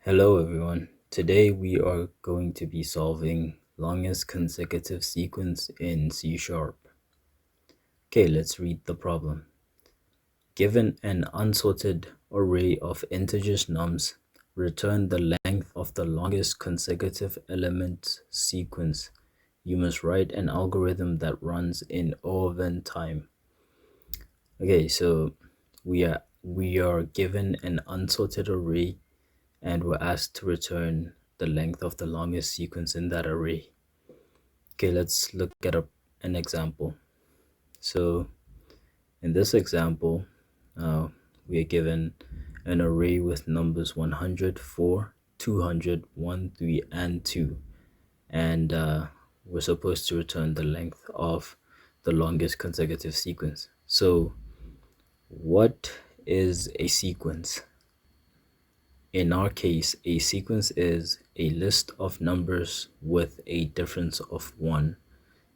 Hello everyone. Today we are going to be solving longest consecutive sequence in C#. Okay, let's read the problem. Given an unsorted array of integers nums, return the length of the longest consecutive element sequence. You must write an algorithm that runs in O of n time. Okay, so we are given an unsorted array and we're asked to return the length of the longest sequence in that array. Okay, let's look at an example. So in this example, we are given an array with numbers 100, 4, 200, 1, 3, and 2. And we're supposed to return the length of the longest consecutive sequence. So what is a sequence? In our case, a sequence is a list of numbers with a difference of 1.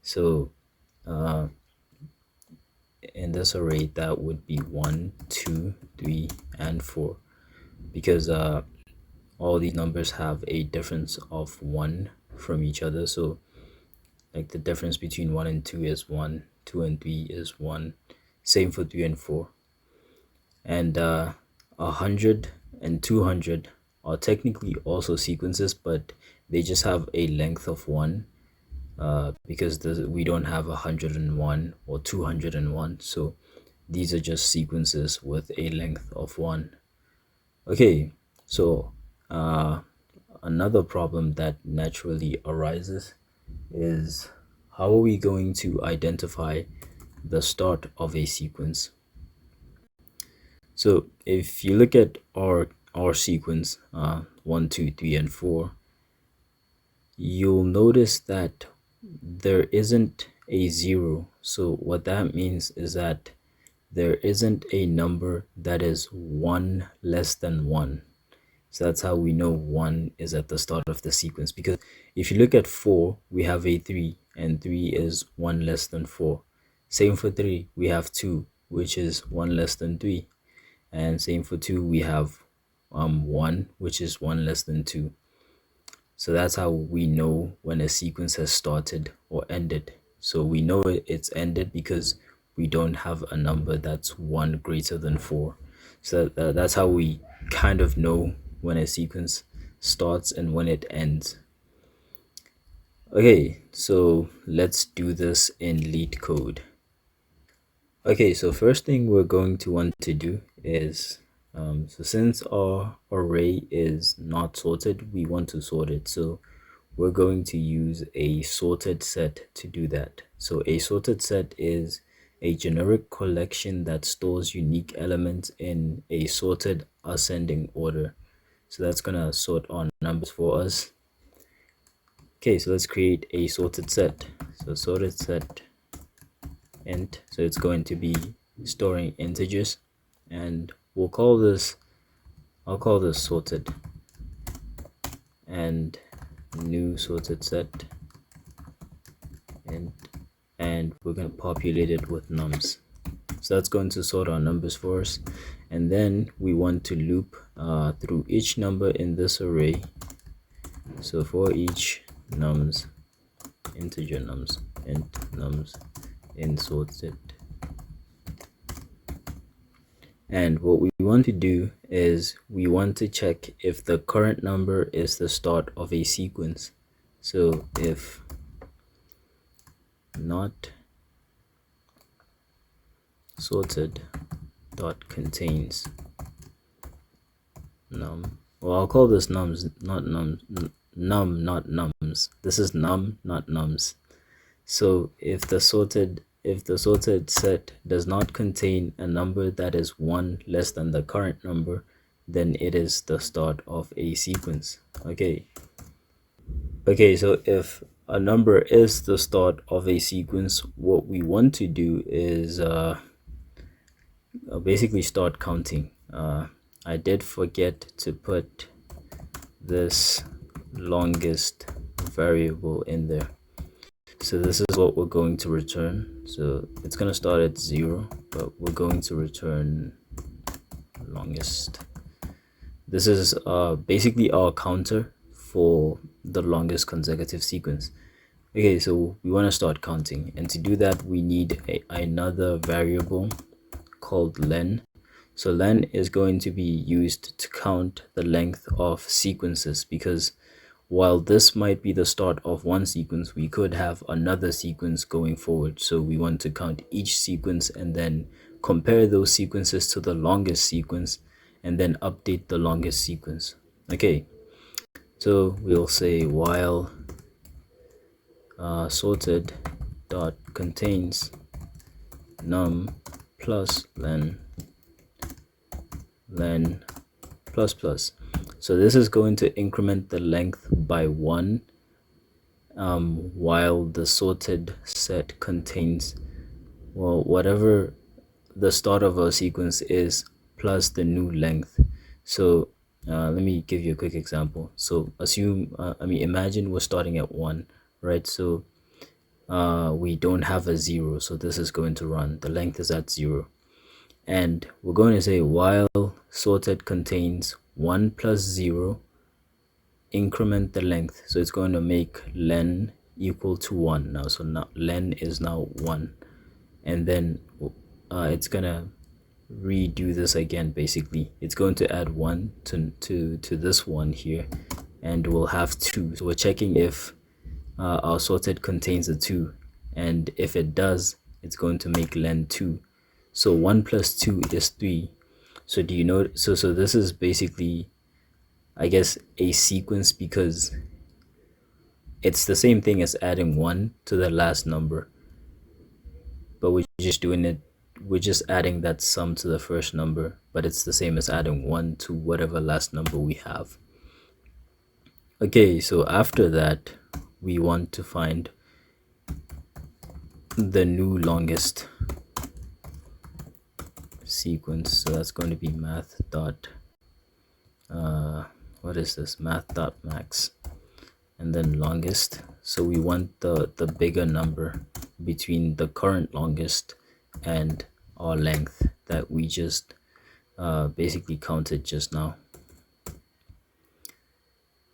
So in this array, that would be 1, 2, 3, and 4. Because all these numbers have a difference of 1 from each other. So like the difference between 1 and 2 is 1, 2 and 3 is 1. Same for 3 and 4. And 100 and 200 are technically also sequences, but they just have a length of 1 because we don't have 101 or 201. So these are just sequences with a length of 1. Okay, so another problem that naturally arises is how are we going to identify the start of a sequence? So if you look at our sequence 1, 2, 3, and 4, you'll notice that there isn't a 0. So what that means is that there isn't a number that is 1 less than 1. So that's how we know 1 is at the start of the sequence, because if you look at 4, we have a 3, and 3 is 1 less than 4. Same for 3, we have 2, which is 1 less than 3. And same for 2, we have 1, which is 1 less than 2. So that's how we know when a sequence has started or ended. So we know it's ended because we don't have a number that's 1 greater than 4. So that's how we kind of know when a sequence starts and when it ends. Okay, so let's do this in LeetCode. Okay, so first thing we're going to want to do is, so since our array is not sorted, we want to sort it. So we're going to use a sorted set to do that. So a sorted set is a generic collection that stores unique elements in a sorted ascending order. So that's gonna sort our numbers for us. Okay, so let's create a sorted set. So sorted set int, so it's going to be storing integers, and I'll call this sorted, and new sorted set and we're going to populate it with nums. So that's going to sort our numbers for us, and then we want to loop through each number in this array. So for each nums, integer nums, int nums, in sorted. And what we want to do is we want to check if the current number is the start of a sequence. So if not sorted dot contains num, well, I'll call this nums, not nums, num, not nums. This is num, not nums. So if the sorted set does not contain a number that is 1 less than the current number, then it is the start of a sequence. Okay, so if a number is the start of a sequence, what we want to do is basically start counting. I did forget to put this longest variable in there. So this is what we're going to return. So it's going to start at 0, but we're going to return longest. this is basically our counter for the longest consecutive sequence. Okay, so we want to start counting, and to do that we need another variable called len. So len is going to be used to count the length of sequences, because while this might be the start of one sequence, we could have another sequence going forward. So we want to count each sequence and then compare those sequences to the longest sequence and then update the longest sequence. Okay, so we'll say while sorted dot contains num plus len plus plus. So this is going to increment the length by 1 while the sorted set contains, well, whatever the start of a sequence is plus the new length. So let me give you a quick example. So assume, imagine we're starting at 1, right? So we don't have a 0, so this is going to run. The length is at 0. And we're going to say while sorted contains 1 plus 0, increment the length. So it's going to make len equal to 1 now. So now len is now 1. And then it's going to redo this again. Basically, it's going to add 1 to this one here, and we'll have 2. So we're checking if our sorted contains a 2, and if it does, it's going to make len 2. So 1 plus 2 is 3. So do you know, so this is basically, I guess, a sequence, because it's the same thing as adding 1 to the last number, but we're just adding that sum to the first number, but it's the same as adding 1 to whatever last number we have. Okay, so after that we want to find the new longest sequence. So that's going to be math dot what is this, math dot max, and then longest. So we want the bigger number between the current longest and our length that we just basically counted just now.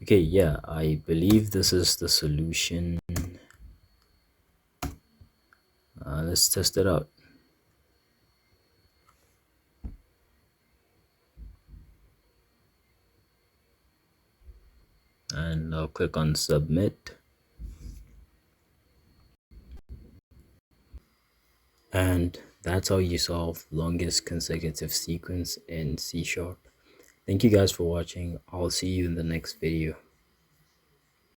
Okay, yeah, I believe this is the solution. Let's test it out. And I'll click on submit. And that's how you solve longest consecutive sequence in C#. Thank you guys for watching. I'll see you in the next video.